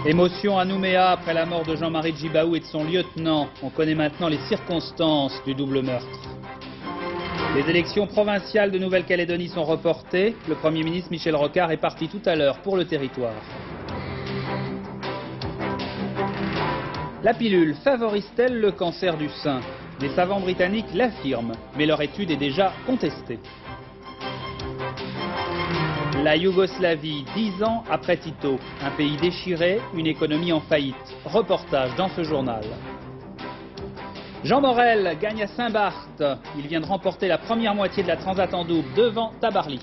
Émotion à Nouméa après la mort de Jean-Marie Djibaou et de son lieutenant. On connaît maintenant les circonstances du double meurtre. Les élections provinciales de Nouvelle-Calédonie sont reportées. Le Premier ministre Michel Rocard est parti tout à l'heure pour le territoire. La pilule favorise-t-elle le cancer du sein? Des savants britanniques l'affirment, mais leur étude est déjà contestée. La Yougoslavie, 10 ans après Tito. Un pays déchiré, une économie en faillite. Reportage dans ce journal. Jean Morel gagne à Saint-Barth. Il vient de remporter la première moitié de la Transat en double devant Tabarly.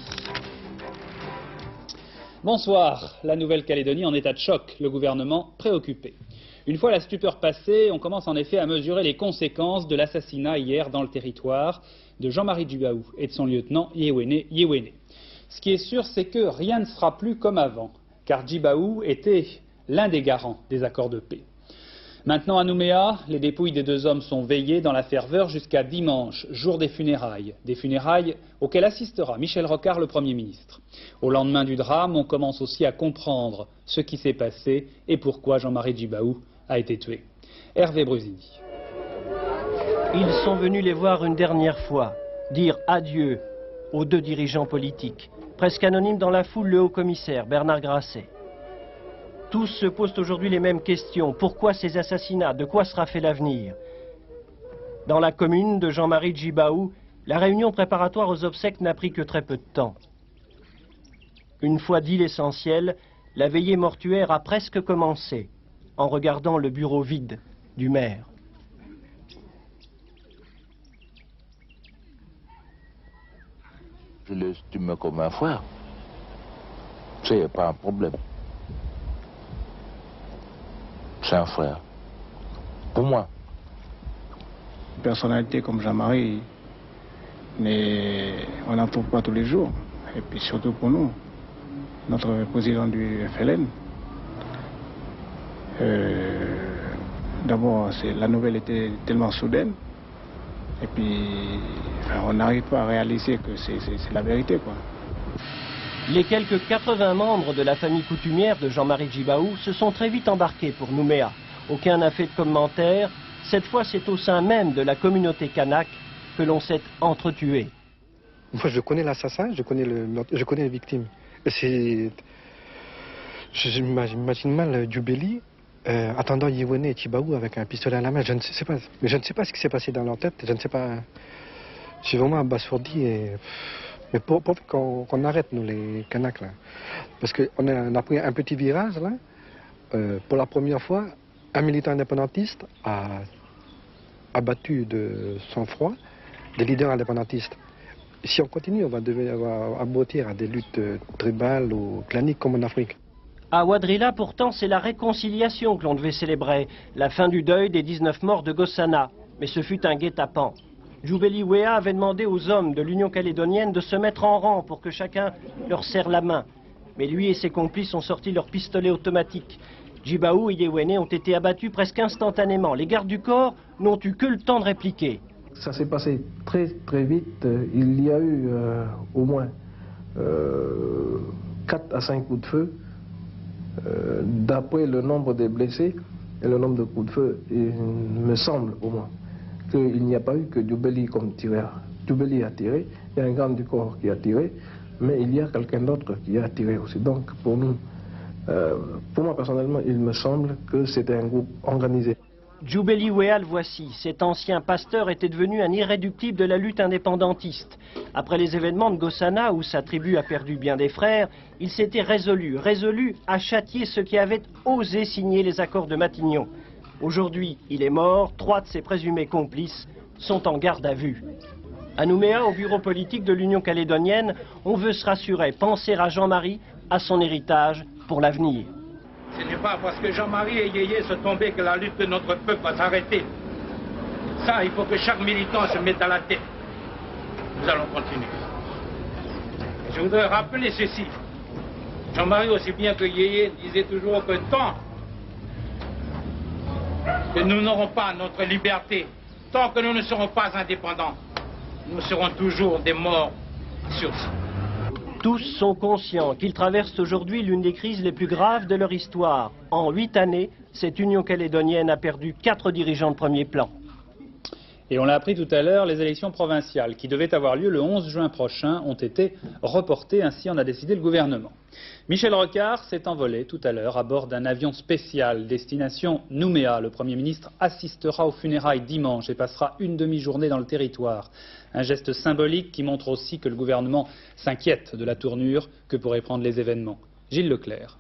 Bonsoir. La Nouvelle-Calédonie en état de choc. Le gouvernement préoccupé. Une fois la stupeur passée, on commence en effet à mesurer les conséquences de l'assassinat hier dans le territoire de Jean-Marie Djibaou et de son lieutenant Yewene. Ce qui est sûr, c'est que rien ne sera plus comme avant, car Djibaou était l'un des garants des accords de paix. Maintenant à Nouméa, les dépouilles des deux hommes sont veillées dans la ferveur jusqu'à dimanche, jour des funérailles auxquelles assistera Michel Rocard, le Premier ministre. Au lendemain du drame, on commence aussi à comprendre ce qui s'est passé et pourquoi Jean-Marie Djibaou a été tué. Hervé Brusini. Ils sont venus les voir une dernière fois, dire adieu aux deux dirigeants politiques. Presque anonyme dans la foule, le haut-commissaire Bernard Grasset. Tous se posent aujourd'hui les mêmes questions. Pourquoi ces assassinats? De quoi sera fait l'avenir? Dans la commune de Jean-Marie Djibaou, la réunion préparatoire aux obsèques n'a pris que très peu de temps. Une fois dit l'essentiel, la veillée mortuaire a presque commencé, en regardant le bureau vide du maire. Je l'estime comme un frère. C'est pas un problème. C'est un frère. Pour moi. Une personnalité comme Jean-Marie, mais on n'en trouve pas tous les jours. Et puis surtout pour nous, notre président du FLN. D'abord, la nouvelle était tellement soudaine. Et puis, on n'arrive pas à réaliser que c'est la vérité, quoi. Les quelques 80 membres de la famille coutumière de Jean-Marie Djibaou se sont très vite embarqués pour Nouméa. Aucun n'a fait de commentaires. Cette fois, c'est au sein même de la communauté kanak que l'on s'est entretué. Moi, je connais l'assassin, je connais les victimes. J'imagine mal Djoubeli attendant Yewene et Djibaou avec un pistolet à la main. Je ne sais pas ce qui s'est passé dans leur tête. Je ne sais pas. Je suis vraiment abasourdi. Mais pour qu'on arrête, nous, les Kanaks, là. Parce qu'on a pris un petit virage, là. Pour la première fois, un militant indépendantiste a abattu de sang-froid des leaders indépendantistes. Si on continue, on va aboutir à des luttes tribales ou claniques comme en Afrique. À Wadrilla, pourtant, c'est la réconciliation que l'on devait célébrer. La fin du deuil des 19 morts de Gossana. Mais ce fut un guet-apens. Djoubeli Wea avait demandé aux hommes de l'Union calédonienne de se mettre en rang pour que chacun leur serre la main. Mais lui et ses complices ont sorti leurs pistolets automatiques. Djibaou et Yewene ont été abattus presque instantanément. Les gardes du corps n'ont eu que le temps de répliquer. Ça s'est passé très très vite. Il y a eu au moins 4 à 5 coups de feu. D'après le nombre des blessés et le nombre de coups de feu, il me semble au moins qu'il n'y a pas eu que Djoubeli comme tireur. Djoubeli a tiré, il y a un garde du corps qui a tiré, mais il y a quelqu'un d'autre qui a tiré aussi. Donc pour nous, pour moi personnellement, il me semble que c'était un groupe organisé. Djoubeli Wea, le voici. Cet ancien pasteur était devenu un irréductible de la lutte indépendantiste. Après les événements de Gossana, où sa tribu a perdu bien des frères, il s'était résolu à châtier ceux qui avaient osé signer les accords de Matignon. Aujourd'hui, il est mort, 3 de ses présumés complices sont en garde à vue. À Nouméa, au bureau politique de l'Union calédonienne, on veut se rassurer, penser à Jean-Marie, à son héritage pour l'avenir. Ce n'est pas parce que Jean-Marie et Yéyé sont tombés que la lutte de notre peuple va s'arrêter. Ça, il faut que chaque militant se mette à la tête. Nous allons continuer. Et je voudrais rappeler ceci. Jean-Marie, aussi bien que Yéyé, disait toujours que tant que nous n'aurons pas notre liberté, tant que nous ne serons pas indépendants, nous serons toujours des morts sur ça. Tous sont conscients qu'ils traversent aujourd'hui l'une des crises les plus graves de leur histoire. En 8 années, cette Union calédonienne a perdu 4 dirigeants de premier plan. Et on l'a appris tout à l'heure, les élections provinciales qui devaient avoir lieu le 11 juin prochain ont été reportées, ainsi en a décidé le gouvernement. Michel Rocard s'est envolé tout à l'heure à bord d'un avion spécial destination Nouméa. Le Premier ministre assistera aux funérailles dimanche et passera une demi-journée dans le territoire. Un geste symbolique qui montre aussi que le gouvernement s'inquiète de la tournure que pourraient prendre les événements. Gilles Leclerc.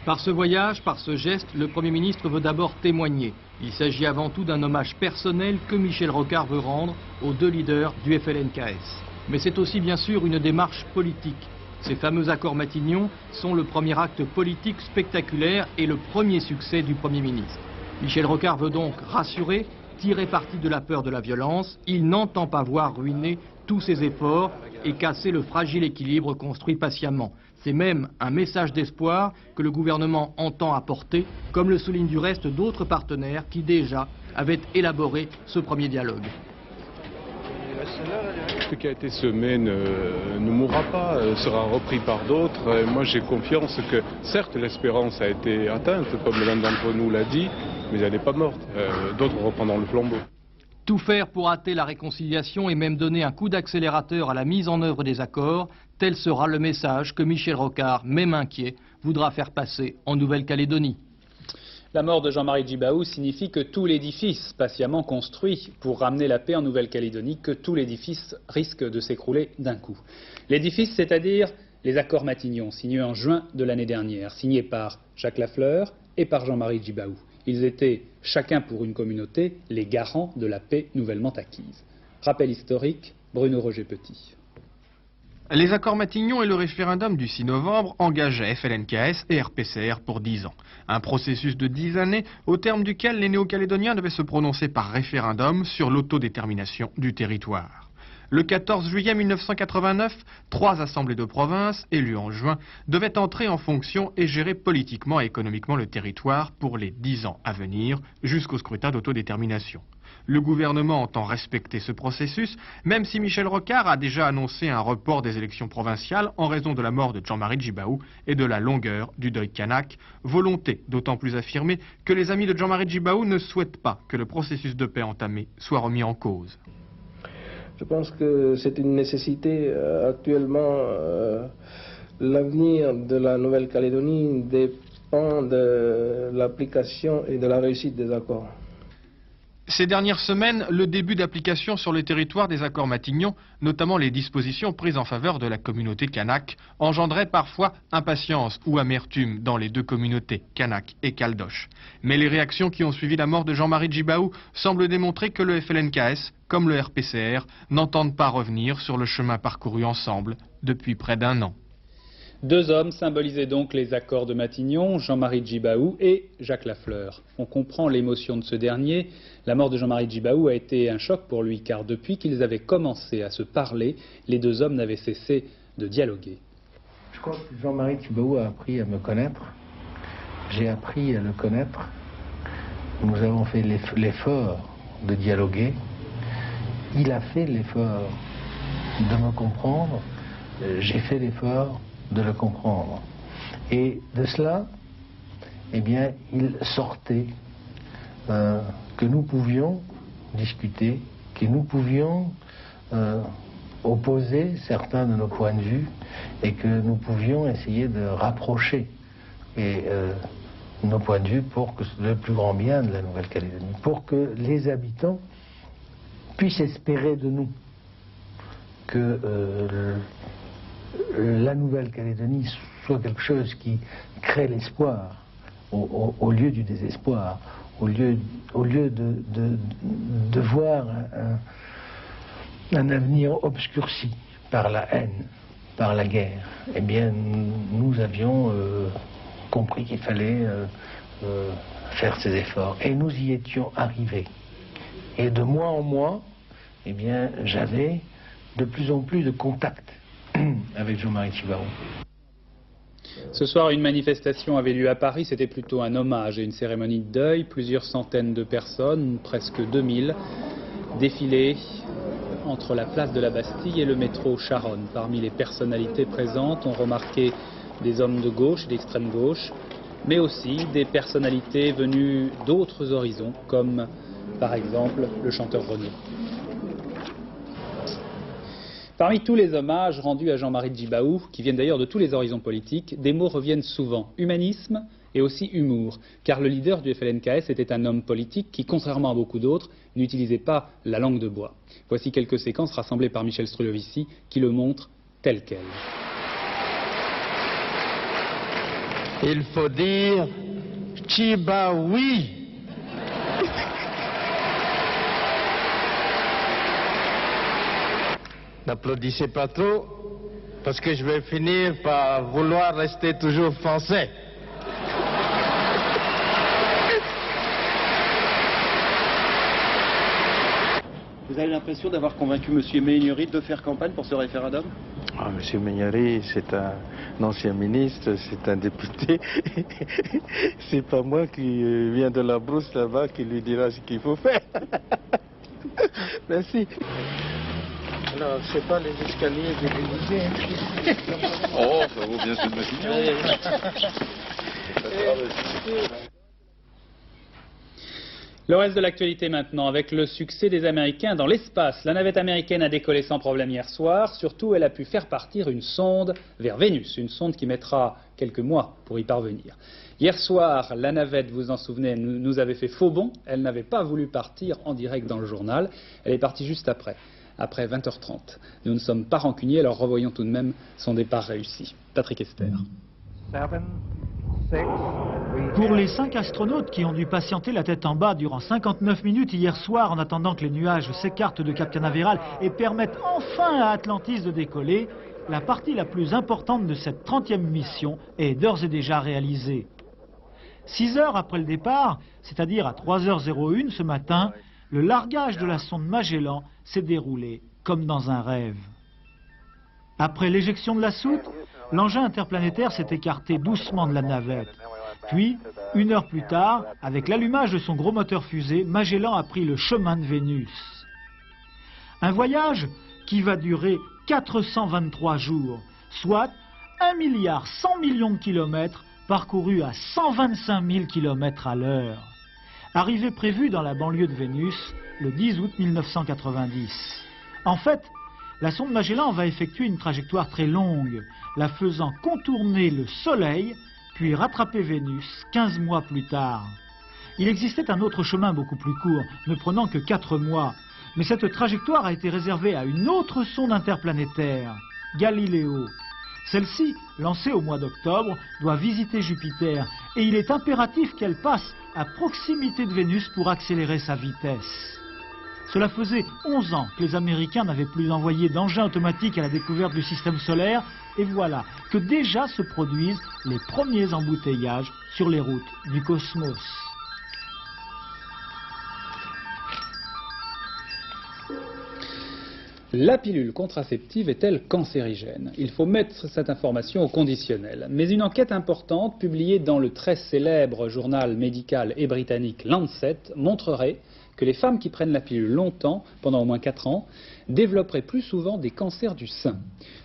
Par ce voyage, par ce geste, le Premier ministre veut d'abord témoigner. Il s'agit avant tout d'un hommage personnel que Michel Rocard veut rendre aux 2 leaders du FLNKS. Mais c'est aussi bien sûr une démarche politique. Ces fameux accords Matignon sont le premier acte politique spectaculaire et le premier succès du Premier ministre. Michel Rocard veut donc rassurer, tirer parti de la peur de la violence. Il n'entend pas voir ruiner tous ses efforts et casser le fragile équilibre construit patiemment. C'est même un message d'espoir que le gouvernement entend apporter, comme le soulignent du reste d'autres partenaires qui déjà avaient élaboré ce premier dialogue. Ce qui a été semé ne mourra pas, sera repris par d'autres. Moi j'ai confiance que certes l'espérance a été atteinte, comme l'un d'entre nous l'a dit, mais elle n'est pas morte. D'autres reprendront le flambeau. Tout faire pour hâter la réconciliation et même donner un coup d'accélérateur à la mise en œuvre des accords, tel sera le message que Michel Rocard, même inquiet, voudra faire passer en Nouvelle-Calédonie. La mort de Jean-Marie Djibaou signifie que tout l'édifice patiemment construit pour ramener la paix en Nouvelle-Calédonie, que tout l'édifice risque de s'écrouler d'un coup. L'édifice, c'est-à-dire les accords Matignon, signés en juin de l'année dernière, signés par Jacques Lafleur et par Jean-Marie Djibaou. Ils étaient, chacun pour une communauté, les garants de la paix nouvellement acquise. Rappel historique, Bruno Roger Petit. Les accords Matignon et le référendum du 6 novembre engageaient FLNKS et RPCR pour 10 ans. Un processus de 10 années au terme duquel les Néo-Calédoniens devaient se prononcer par référendum sur l'autodétermination du territoire. Le 14 juillet 1989, 3 assemblées de province, élues en juin, devaient entrer en fonction et gérer politiquement et économiquement le territoire pour les 10 ans à venir, jusqu'au scrutin d'autodétermination. Le gouvernement entend respecter ce processus, même si Michel Rocard a déjà annoncé un report des élections provinciales en raison de la mort de Jean-Marie Djibaou et de la longueur du deuil kanak, volonté d'autant plus affirmée que les amis de Jean-Marie Djibaou ne souhaitent pas que le processus de paix entamé soit remis en cause. Je pense que c'est une nécessité actuellement. L'avenir de la Nouvelle-Calédonie dépend de l'application et de la réussite des accords. Ces dernières semaines, le début d'application sur le territoire des accords Matignon, notamment les dispositions prises en faveur de la communauté kanak, engendrait parfois impatience ou amertume dans les 2 communautés, kanak et caldoche. Mais les réactions qui ont suivi la mort de Jean-Marie Djibaou semblent démontrer que le FLNKS, comme le RPCR, n'entendent pas revenir sur le chemin parcouru ensemble depuis près d'1 an. 2 hommes symbolisaient donc les accords de Matignon, Jean-Marie Djibaou et Jacques Lafleur. On comprend l'émotion de ce dernier. La mort de Jean-Marie Djibaou a été un choc pour lui, car depuis qu'ils avaient commencé à se parler, les 2 hommes n'avaient cessé de dialoguer. Je crois que Jean-Marie Djibaou a appris à me connaître. J'ai appris à le connaître. Nous avons fait l'effort de dialoguer. Il a fait l'effort de me comprendre. J'ai fait l'effort de le comprendre. Et de cela, eh bien, il sortait que nous pouvions discuter, que nous pouvions opposer certains de nos points de vue et que nous pouvions essayer de rapprocher nos points de vue pour que le plus grand bien de la Nouvelle-Calédonie, pour que les habitants puissent espérer de nous que la Nouvelle-Calédonie soit quelque chose qui crée l'espoir au lieu du désespoir, au lieu de voir un avenir obscurci par la haine, par la guerre. Eh bien, nous avions compris qu'il fallait faire ces efforts et nous y étions arrivés. Et de mois en mois, eh bien, j'avais de plus en plus de contacts avec Jean-Marie Djibaou. Ce soir, une manifestation avait lieu à Paris. C'était plutôt un hommage et une cérémonie de deuil. Plusieurs centaines de personnes, presque 2000, défilaient entre la place de la Bastille et le métro Charonne. Parmi les personnalités présentes, on remarquait des hommes de gauche et d'extrême gauche, mais aussi des personnalités venues d'autres horizons, comme par exemple le chanteur Renaud. Parmi tous les hommages rendus à Jean-Marie Djibaou, qui viennent d'ailleurs de tous les horizons politiques, des mots reviennent souvent, humanisme et aussi humour, car le leader du FLNKS était un homme politique qui, contrairement à beaucoup d'autres, n'utilisait pas la langue de bois. Voici quelques séquences rassemblées par Michel Strulovici qui le montrent tel quel. Il faut dire Djibaoui. N'applaudissez pas trop, parce que je vais finir par vouloir rester toujours français. Vous avez l'impression d'avoir convaincu M. Méhaignery de faire campagne pour ce référendum? Ah, M. Méhaignery, c'est un ancien ministre, c'est un député. C'est pas moi qui viens de la brousse là-bas qui lui dira ce qu'il faut faire. Merci. Alors, c'est pas les escaliers de l'Élysée. Oh, ça vaut bien cette Matignon. Le reste de l'actualité maintenant, avec le succès des Américains dans l'espace. La navette américaine a décollé sans problème hier soir. Surtout, elle a pu faire partir une sonde vers Vénus, une sonde qui mettra quelques mois pour y parvenir. Hier soir, la navette, vous vous en souvenez, nous avait fait faux bond. Elle n'avait pas voulu partir en direct dans le journal. Elle est partie juste après 20h30. Nous ne sommes pas rancuniers, alors revoyons tout de même son départ réussi. Patrick Esther. Pour les 5 astronautes qui ont dû patienter la tête en bas durant 59 minutes hier soir en attendant que les nuages s'écartent de Cap Canaveral et permettent enfin à Atlantis de décoller, la partie la plus importante de cette 30e mission est d'ores et déjà réalisée. 6 heures après le départ, c'est-à-dire à 3h01 ce matin, le largage de la sonde Magellan s'est déroulé comme dans un rêve. Après l'éjection de la soute, l'engin interplanétaire s'est écarté doucement de la navette. Puis, 1 heure plus tard, avec l'allumage de son gros moteur fusée, Magellan a pris le chemin de Vénus. Un voyage qui va durer 423 jours, soit 1,1 milliard de kilomètres parcourus à 125 000 km à l'heure. Arrivée prévue dans la banlieue de Vénus le 10 août 1990. En fait, la sonde Magellan va effectuer une trajectoire très longue, la faisant contourner le Soleil, puis rattraper Vénus 15 mois plus tard. Il existait un autre chemin beaucoup plus court, ne prenant que 4 mois, mais cette trajectoire a été réservée à une autre sonde interplanétaire, Galileo. Celle-ci, lancée au mois d'octobre, doit visiter Jupiter, et il est impératif qu'elle passe à proximité de Vénus pour accélérer sa vitesse. Cela faisait 11 ans que les Américains n'avaient plus envoyé d'engins automatiques à la découverte du système solaire, et voilà que déjà se produisent les premiers embouteillages sur les routes du cosmos. La pilule contraceptive est-elle cancérigène? Il faut mettre cette information au conditionnel. Mais une enquête importante publiée dans le très célèbre journal médical et britannique Lancet montrerait que les femmes qui prennent la pilule longtemps, pendant au moins 4 ans, développeraient plus souvent des cancers du sein.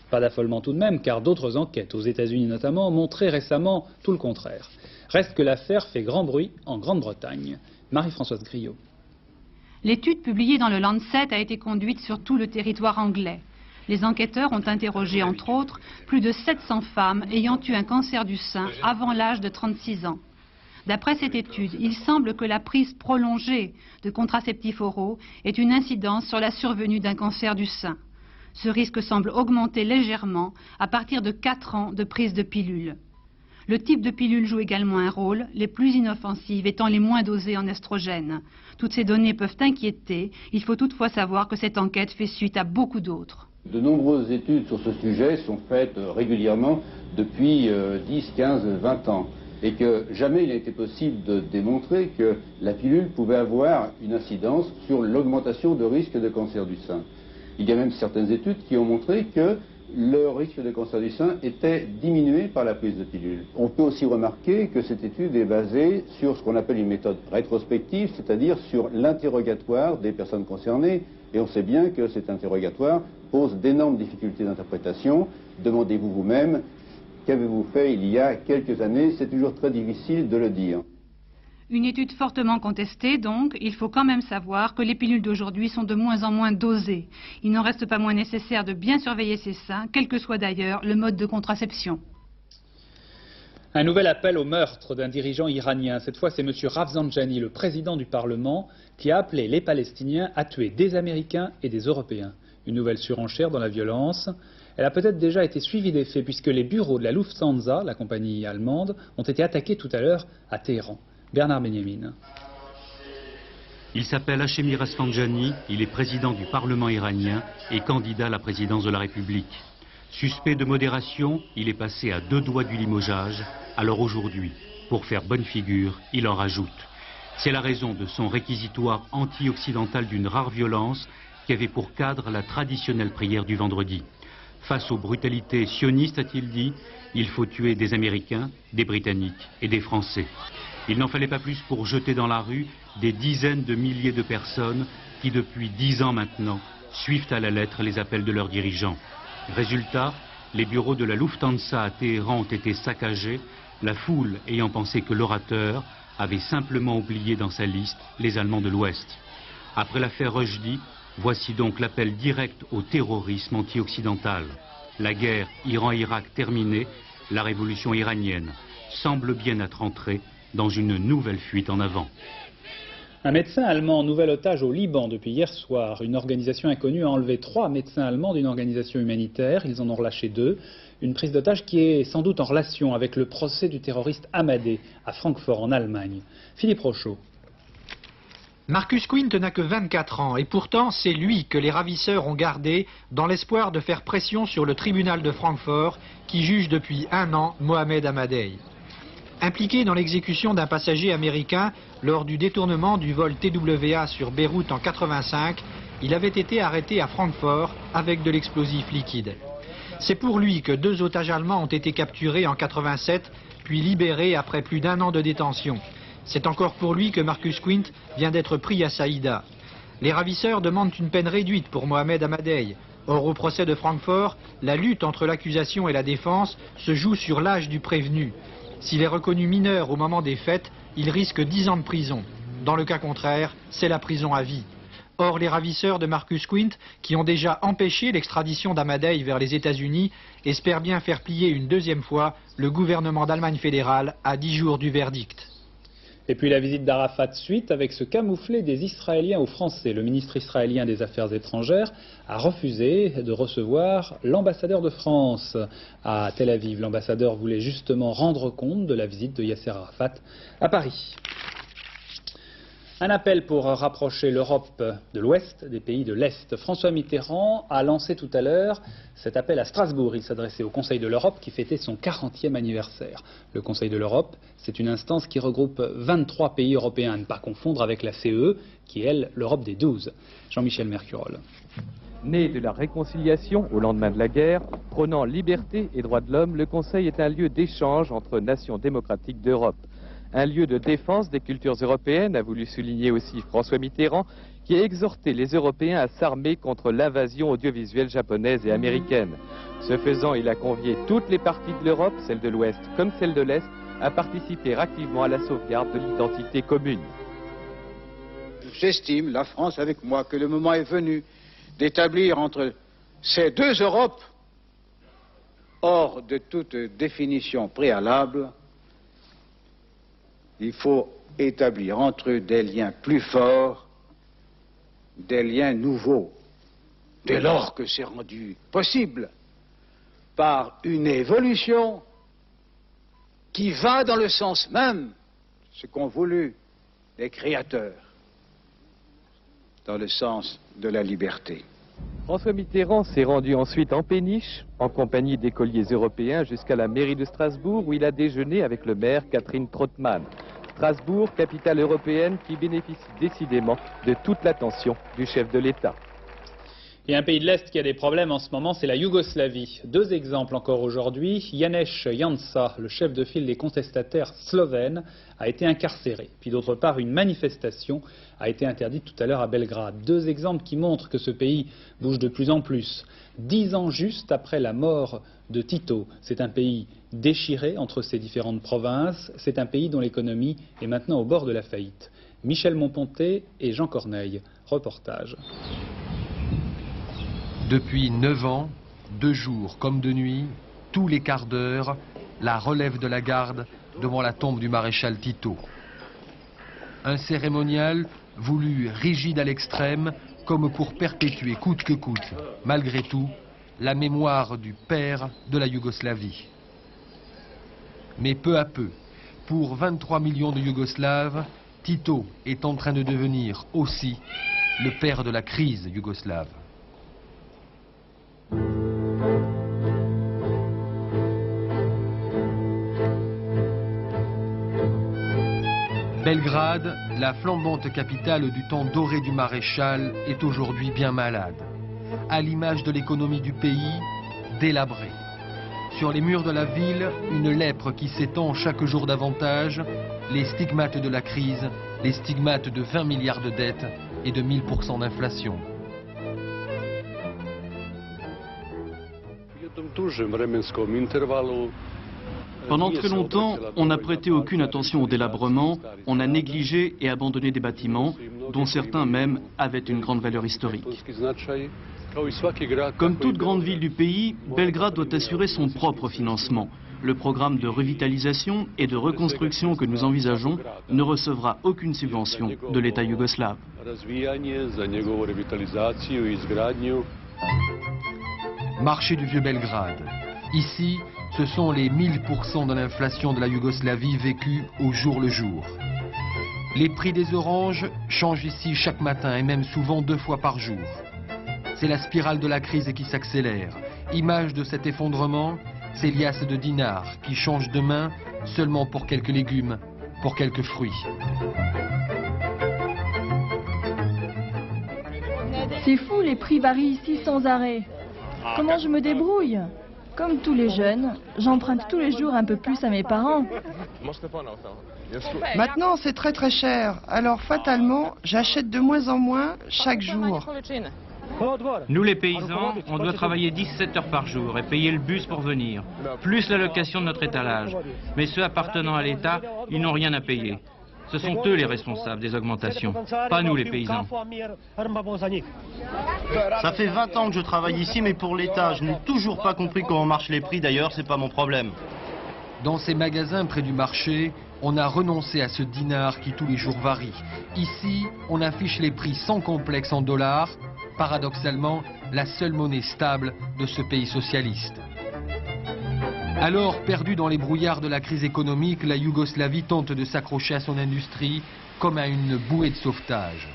Pas d'affolement tout de même, car d'autres enquêtes, aux États-Unis notamment, montraient récemment tout le contraire. Reste que l'affaire fait grand bruit en Grande-Bretagne. Marie-Françoise Griot. L'étude publiée dans le Lancet a été conduite sur tout le territoire anglais. Les enquêteurs ont interrogé, entre autres, plus de 700 femmes ayant eu un cancer du sein avant l'âge de 36 ans. D'après cette étude, il semble que la prise prolongée de contraceptifs oraux ait une incidence sur la survenue d'un cancer du sein. Ce risque semble augmenter légèrement à partir de 4 ans de prise de pilule. Le type de pilule joue également un rôle, les plus inoffensives étant les moins dosées en estrogène. Toutes ces données peuvent inquiéter, il faut toutefois savoir que cette enquête fait suite à beaucoup d'autres. De nombreuses études sur ce sujet sont faites régulièrement depuis 10, 15, 20 ans. Et que jamais il n'a été possible de démontrer que la pilule pouvait avoir une incidence sur l'augmentation de risque de cancer du sein. Il y a même certaines études qui ont montré que le risque de cancer du sein était diminué par la prise de pilule. On peut aussi remarquer que cette étude est basée sur ce qu'on appelle une méthode rétrospective, c'est-à-dire sur l'interrogatoire des personnes concernées. Et on sait bien que cet interrogatoire pose d'énormes difficultés d'interprétation. Demandez-vous vous-même, qu'avez-vous fait il y a quelques années? C'est toujours très difficile de le dire. Une étude fortement contestée, donc, il faut quand même savoir que les pilules d'aujourd'hui sont de moins en moins dosées. Il n'en reste pas moins nécessaire de bien surveiller ses seins, quel que soit d'ailleurs le mode de contraception. Un nouvel appel au meurtre d'un dirigeant iranien. Cette fois, c'est M. Rafsanjani, le président du Parlement, qui a appelé les Palestiniens à tuer des Américains et des Européens. Une nouvelle surenchère dans la violence. Elle a peut-être déjà été suivie des faits, puisque les bureaux de la Lufthansa, la compagnie allemande, ont été attaqués tout à l'heure à Téhéran. Bernard Benyamin. Il s'appelle Hachemi Rafsanjani, il est président du Parlement iranien et candidat à la présidence de la République. Suspect de modération, il est passé à 2 doigts du limogeage, alors aujourd'hui, pour faire bonne figure, il en rajoute. C'est la raison de son réquisitoire anti-occidental d'une rare violence qui avait pour cadre la traditionnelle prière du vendredi. Face aux brutalités sionistes, a-t-il dit, il faut tuer des Américains, des Britanniques et des Français. Il n'en fallait pas plus pour jeter dans la rue des dizaines de milliers de personnes qui, depuis 10 ans maintenant, suivent à la lettre les appels de leurs dirigeants. Résultat, les bureaux de la Lufthansa à Téhéran ont été saccagés, la foule ayant pensé que l'orateur avait simplement oublié dans sa liste les Allemands de l'Ouest. Après l'affaire Rushdie, voici donc l'appel direct au terrorisme anti-occidental. La guerre Iran-Irak terminée, la révolution iranienne semble bien être entrée dans une nouvelle fuite en avant. Un médecin allemand, nouvel otage au Liban depuis hier soir. Une organisation inconnue a enlevé 3 médecins allemands d'une organisation humanitaire. Ils en ont relâché 2. Une prise d'otage qui est sans doute en relation avec le procès du terroriste Amadé à Francfort en Allemagne. Philippe Rochaud. Marcus Quint n'a que 24 ans et pourtant c'est lui que les ravisseurs ont gardé dans l'espoir de faire pression sur le tribunal de Francfort qui juge depuis 1 an Mohamed Amadei. Impliqué dans l'exécution d'un passager américain lors du détournement du vol TWA sur Beyrouth en 1985, il avait été arrêté à Francfort avec de l'explosif liquide. C'est pour lui que 2 otages allemands ont été capturés en 1987, puis libérés après plus d'1 an de détention. C'est encore pour lui que Marcus Quint vient d'être pris à Saïda. Les ravisseurs demandent une peine réduite pour Mohamed Amadei. Or, au procès de Francfort, la lutte entre l'accusation et la défense se joue sur l'âge du prévenu. S'il est reconnu mineur au moment des faits, il risque 10 ans de prison. Dans le cas contraire, c'est la prison à vie. Or, les ravisseurs de Marcus Quint, qui ont déjà empêché l'extradition d'Amadei vers les États-Unis, espèrent bien faire plier une 2e fois le gouvernement d'Allemagne fédérale à 10 jours du verdict. Et puis la visite d'Arafat suite avec ce camouflet des Israéliens aux Français. Le ministre israélien des Affaires étrangères a refusé de recevoir l'ambassadeur de France à Tel Aviv. L'ambassadeur voulait justement rendre compte de la visite de Yasser Arafat à Paris. Un appel pour rapprocher l'Europe de l'Ouest des pays de l'Est. François Mitterrand a lancé tout à l'heure cet appel à Strasbourg. Il s'adressait au Conseil de l'Europe qui fêtait son 40e anniversaire. Le Conseil de l'Europe, c'est une instance qui regroupe 23 pays européens, à ne pas confondre avec la CE, qui est, elle, l'Europe des 12. Jean-Michel Mercurol. Né de la réconciliation au lendemain de la guerre, prônant liberté et droits de l'homme, le Conseil est un lieu d'échange entre nations démocratiques d'Europe. Un lieu de défense des cultures européennes, a voulu souligner aussi François Mitterrand, qui a exhorté les Européens à s'armer contre l'invasion audiovisuelle japonaise et américaine. Ce faisant, il a convié toutes les parties de l'Europe, celles de l'Ouest comme celles de l'Est, à participer activement à la sauvegarde de l'identité commune. J'estime, la France avec moi, que le moment est venu d'établir entre ces 2 Europes, hors de toute définition préalable, il faut établir entre eux des liens plus forts, des liens nouveaux, dès lors que c'est rendu possible par une évolution qui va dans le sens même de ce qu'ont voulu les créateurs, dans le sens de la liberté. François Mitterrand s'est rendu ensuite en péniche, en compagnie d'écoliers européens, jusqu'à la mairie de Strasbourg, où il a déjeuné avec le maire Catherine Trautmann. Strasbourg, capitale européenne qui bénéficie décidément de toute l'attention du chef de l'État. Et un pays de l'Est qui a des problèmes en ce moment, c'est la Yougoslavie. 2 exemples encore aujourd'hui. Janez Janša, le chef de file des contestataires slovènes, a été incarcéré. Puis d'autre part, une manifestation a été interdite tout à l'heure à Belgrade. 2 exemples qui montrent que ce pays bouge de plus en plus. 10 ans juste après la mort de Tito, c'est un pays déchiré entre ses différentes provinces. C'est un pays dont l'économie est maintenant au bord de la faillite. Michel Monponté et Jean Corneille. Reportage. Depuis 9 ans, de jour comme de nuit, tous les quarts d'heure, la relève de la garde devant la tombe du maréchal Tito. Un cérémonial voulu rigide à l'extrême, comme pour perpétuer coûte que coûte, malgré tout, la mémoire du père de la Yougoslavie. Mais peu à peu, pour 23 millions de Yougoslaves, Tito est en train de devenir aussi le père de la crise yougoslave. Belgrade, la flambante capitale du temps doré du maréchal, est aujourd'hui bien malade. À l'image de l'économie du pays, délabrée. Sur les murs de la ville, une lèpre qui s'étend chaque jour davantage, les stigmates de la crise, les stigmates de 20 milliards de dettes et de 1000% d'inflation. Pendant très longtemps, on n'a prêté aucune attention au délabrement, on a négligé et abandonné des bâtiments, dont certains même avaient une grande valeur historique. Comme toute grande ville du pays, Belgrade doit assurer son propre financement. Le programme de revitalisation et de reconstruction que nous envisageons ne recevra aucune subvention de l'État yougoslave. Marché du vieux Belgrade. Ici, ce sont les 1000% de l'inflation de la Yougoslavie vécue au jour le jour. Les prix des oranges changent ici chaque matin et même souvent 2 fois par jour. C'est la spirale de la crise qui s'accélère. Image de cet effondrement, ces liasses de dinars qui changent de main seulement pour quelques légumes, pour quelques fruits. C'est fou, les prix varient ici sans arrêt. Comment je me débrouille? Comme tous les jeunes, j'emprunte tous les jours un peu plus à mes parents. Maintenant, c'est très très cher. Alors fatalement, j'achète de moins en moins chaque jour. Nous les paysans, on doit travailler 17 heures par jour et payer le bus pour venir, plus la location de notre étalage. Mais ceux appartenant à l'État, ils n'ont rien à payer. Ce sont eux les responsables des augmentations, pas nous les paysans. Ça fait 20 ans que je travaille ici, mais pour l'État, je n'ai toujours pas compris comment marchent les prix. D'ailleurs, c'est pas mon problème. Dans ces magasins près du marché, on a renoncé à ce dinar qui tous les jours varie. Ici, on affiche les prix sans complexe en dollars, paradoxalement, la seule monnaie stable de ce pays socialiste. Alors, perdue dans les brouillards de la crise économique, la Yougoslavie tente de s'accrocher à son industrie comme à une bouée de sauvetage.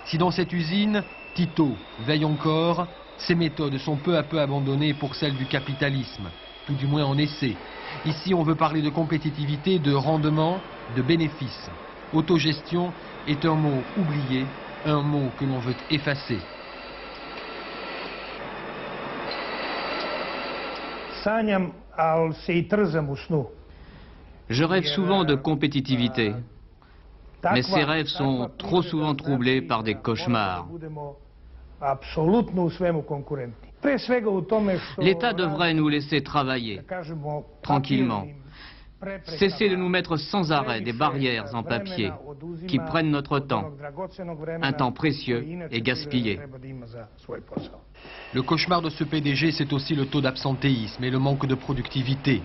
Si dans cette usine, Tito veille encore, ses méthodes sont peu à peu abandonnées pour celles du capitalisme, tout du moins en essai. Ici, on veut parler de compétitivité, de rendement, de bénéfices. Autogestion est un mot oublié, un mot que l'on veut effacer. Je rêve souvent de compétitivité, mais ces rêves sont trop souvent troublés par des cauchemars. L'État devrait nous laisser travailler, tranquillement. Cesser de nous mettre sans arrêt des barrières en papier qui prennent notre temps, un temps précieux et gaspillé. Le cauchemar de ce PDG, c'est aussi le taux d'absentéisme et le manque de productivité.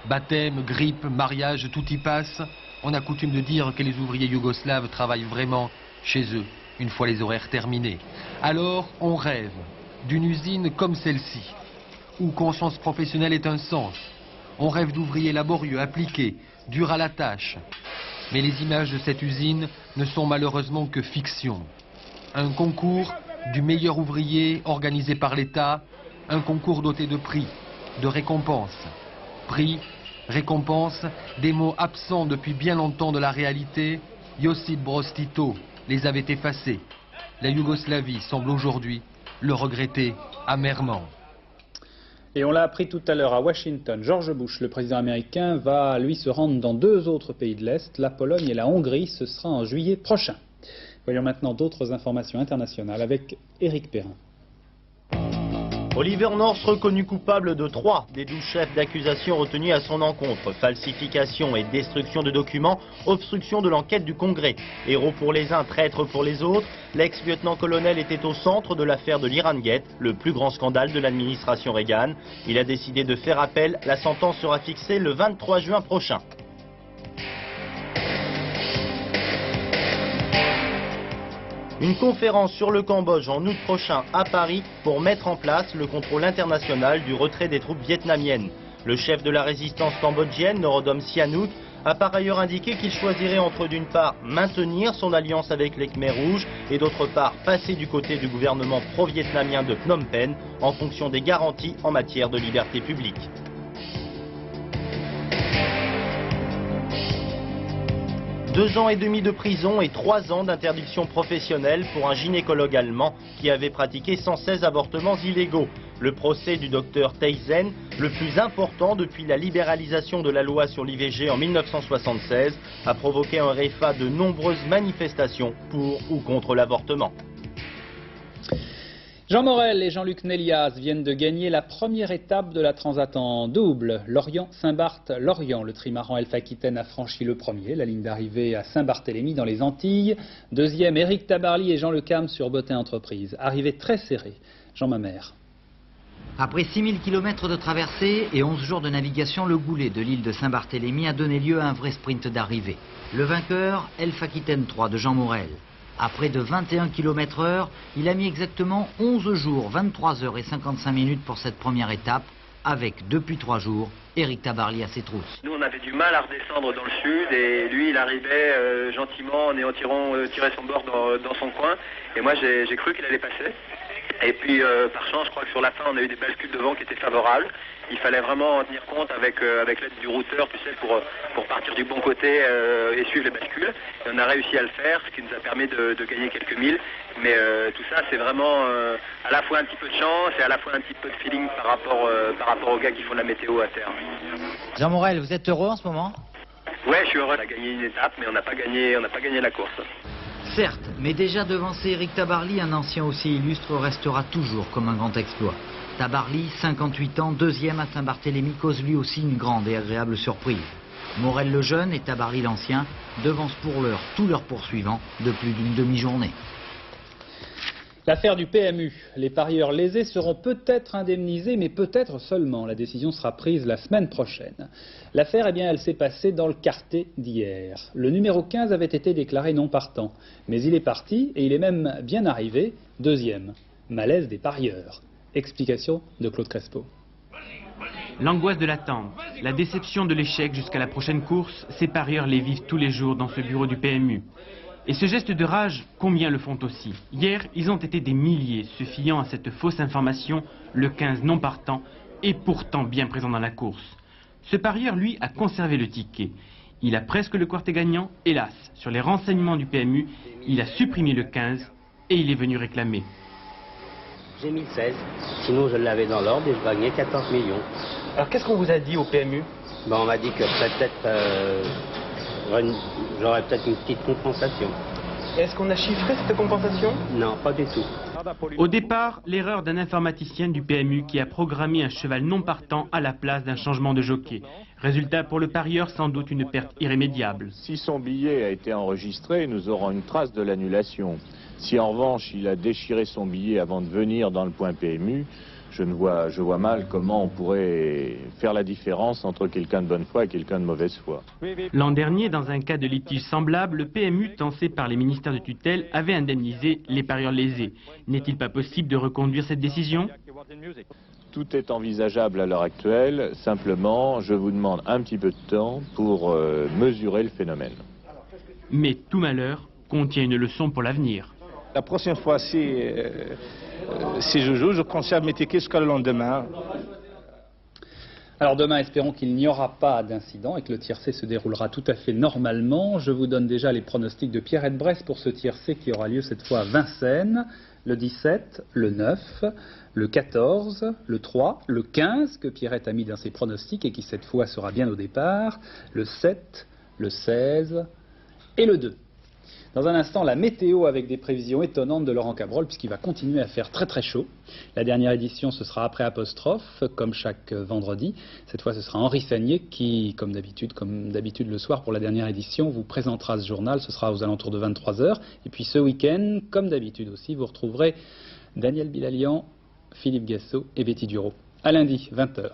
Baptême, grippe, mariage, tout y passe. On a coutume de dire que les ouvriers yougoslaves travaillent vraiment chez eux, une fois les horaires terminés. Alors, on rêve d'une usine comme celle-ci, où conscience professionnelle est un sens. On rêve d'ouvriers laborieux, appliqués, durs à la tâche. Mais les images de cette usine ne sont malheureusement que fiction. Un concours du meilleur ouvrier organisé par l'État, un concours doté de prix, de récompenses. Prix, récompenses, des mots absents depuis bien longtemps de la réalité, Josip Broz Tito les avait effacés. La Yougoslavie semble aujourd'hui le regrettait amèrement. Et on l'a appris tout à l'heure à Washington, George Bush, le président américain, va lui se rendre dans 2 autres pays de l'Est, la Pologne et la Hongrie. Ce sera en juillet prochain. Voyons maintenant d'autres informations internationales avec Éric Perrin. Oliver North reconnu coupable de 3 des 12 chefs d'accusation retenus à son encontre. Falsification et destruction de documents, obstruction de l'enquête du Congrès. Héros pour les uns, traître pour les autres, l'ex-lieutenant-colonel était au centre de l'affaire de l'Irangate, le plus grand scandale de l'administration Reagan. Il a décidé de faire appel, la sentence sera fixée le 23 juin prochain. Une conférence sur le Cambodge en août prochain à Paris pour mettre en place le contrôle international du retrait des troupes vietnamiennes. Le chef de la résistance cambodgienne, Norodom Sihanouk, a par ailleurs indiqué qu'il choisirait entre d'une part maintenir son alliance avec les Khmers rouges et d'autre part passer du côté du gouvernement pro-vietnamien de Phnom Penh en fonction des garanties en matière de liberté publique. Deux ans et demi de prison et 3 ans d'interdiction professionnelle pour un gynécologue allemand qui avait pratiqué 116 avortements illégaux. Le procès du docteur Theisen, le plus important depuis la libéralisation de la loi sur l'IVG en 1976, a provoqué un réfat de nombreuses manifestations pour ou contre l'avortement. Jean Morel et Jean-Luc Nélias viennent de gagner la première étape de la Transat en double. Lorient-Saint-Barth-Lorient, le trimaran Elf-Aquitaine a franchi le premier, la ligne d'arrivée à Saint-Barthélemy dans les Antilles. Deuxième, Éric Tabarly et Jean Le Cam sur Bottin Entreprise. Arrivée très serrée. Jean Mamère. Après 6000 km de traversée et 11 jours de navigation, le goulet de l'île de Saint-Barthélemy a donné lieu à un vrai sprint d'arrivée. Le vainqueur, Elf-Aquitaine 3 de Jean Morel. À près de 21 km/h, il a mis exactement 11 jours, 23 h et 55 minutes pour cette première étape, avec, depuis 3 jours, Éric Tabarly à ses trousses. Nous, on avait du mal à redescendre dans le sud, et lui, il arrivait gentiment en ayant tiré son bord dans son coin, et moi, j'ai cru qu'il allait passer. Et puis, par chance, je crois que sur la fin, on a eu des bascules de vent qui étaient favorables. Il fallait vraiment en tenir compte avec l'aide du routeur, tu sais, pour partir du bon côté et suivre les bascules. Et on a réussi à le faire, ce qui nous a permis de gagner quelques milles. Mais tout ça, c'est vraiment à la fois un petit peu de chance et à la fois un petit peu de feeling par rapport aux gars qui font de la météo à terre. Jean Morel, vous êtes heureux en ce moment? Ouais, je suis heureux. On a gagné une étape, mais on n'a pas gagné la course. Certes, mais déjà devancer Éric Tabarly, un ancien aussi illustre, restera toujours comme un grand exploit. Tabarly, 58 ans, deuxième à Saint-Barthélemy, cause lui aussi une grande et agréable surprise. Morel le jeune et Tabarly l'ancien devancent pour l'heure tous leurs poursuivants de plus d'une demi-journée. L'affaire du PMU. Les parieurs lésés seront peut-être indemnisés, mais peut-être seulement. La décision sera prise la semaine prochaine. L'affaire, eh bien, elle s'est passée dans le quartier d'hier. Le numéro 15 avait été déclaré non partant. Mais il est parti et il est même bien arrivé. Deuxième. Malaise des parieurs. Explication de Claude Crespo. L'angoisse de l'attente, la déception de l'échec jusqu'à la prochaine course, ces parieurs les vivent tous les jours dans ce bureau du PMU. Et ce geste de rage, combien le font aussi? Hier, ils ont été des milliers, se fiant à cette fausse information, le 15 non partant, et pourtant bien présent dans la course. Ce parieur, lui, a conservé le ticket. Il a presque le quartet gagnant, hélas, sur les renseignements du PMU, il a supprimé le 15 et il est venu réclamer. J'ai mis le 16, sinon je l'avais dans l'ordre et je gagnais 14 millions. Alors qu'est-ce qu'on vous a dit au PMU? On m'a dit que peut-être j'aurais peut-être une petite compensation. Est-ce qu'on a chiffré cette compensation? Non, pas du tout. Au départ, l'erreur d'un informaticien du PMU qui a programmé un cheval non partant à la place d'un changement de jockey. Résultat pour le parieur, sans doute une perte irrémédiable. Si son billet a été enregistré, nous aurons une trace de l'annulation. Si en revanche il a déchiré son billet avant de venir dans le point PMU, je vois mal comment on pourrait faire la différence entre quelqu'un de bonne foi et quelqu'un de mauvaise foi. L'an dernier, dans un cas de litige semblable, le PMU, tensé par les ministères de tutelle, avait indemnisé les parieurs lésés. N'est-il pas possible de reconduire cette décision? Tout est envisageable à l'heure actuelle, simplement je vous demande un petit peu de temps pour mesurer le phénomène. Mais tout malheur contient une leçon pour l'avenir. La prochaine fois, si je joue, je conserve mes tickets jusqu'à le lendemain. Alors demain, espérons qu'il n'y aura pas d'incident et que le tiercé se déroulera tout à fait normalement. Je vous donne déjà les pronostics de Pierrette Bresse pour ce tiercé qui aura lieu cette fois à Vincennes. le 17, le 9, le 14, le 3, le 15 que Pierrette a mis dans ses pronostics et qui cette fois sera bien au départ, le 7, le 16 et le 2. Dans un instant, la météo avec des prévisions étonnantes de Laurent Cabrol puisqu'il va continuer à faire très très chaud. La dernière édition, ce sera après apostrophe, comme chaque vendredi. Cette fois, ce sera Henri Sagnier qui, comme d'habitude le soir pour la dernière édition, vous présentera ce journal. Ce sera aux alentours de 23 h. Et puis ce week-end, comme d'habitude aussi, vous retrouverez Daniel Bilalian, Philippe Gassot et Betty Duro. À lundi, 20 h.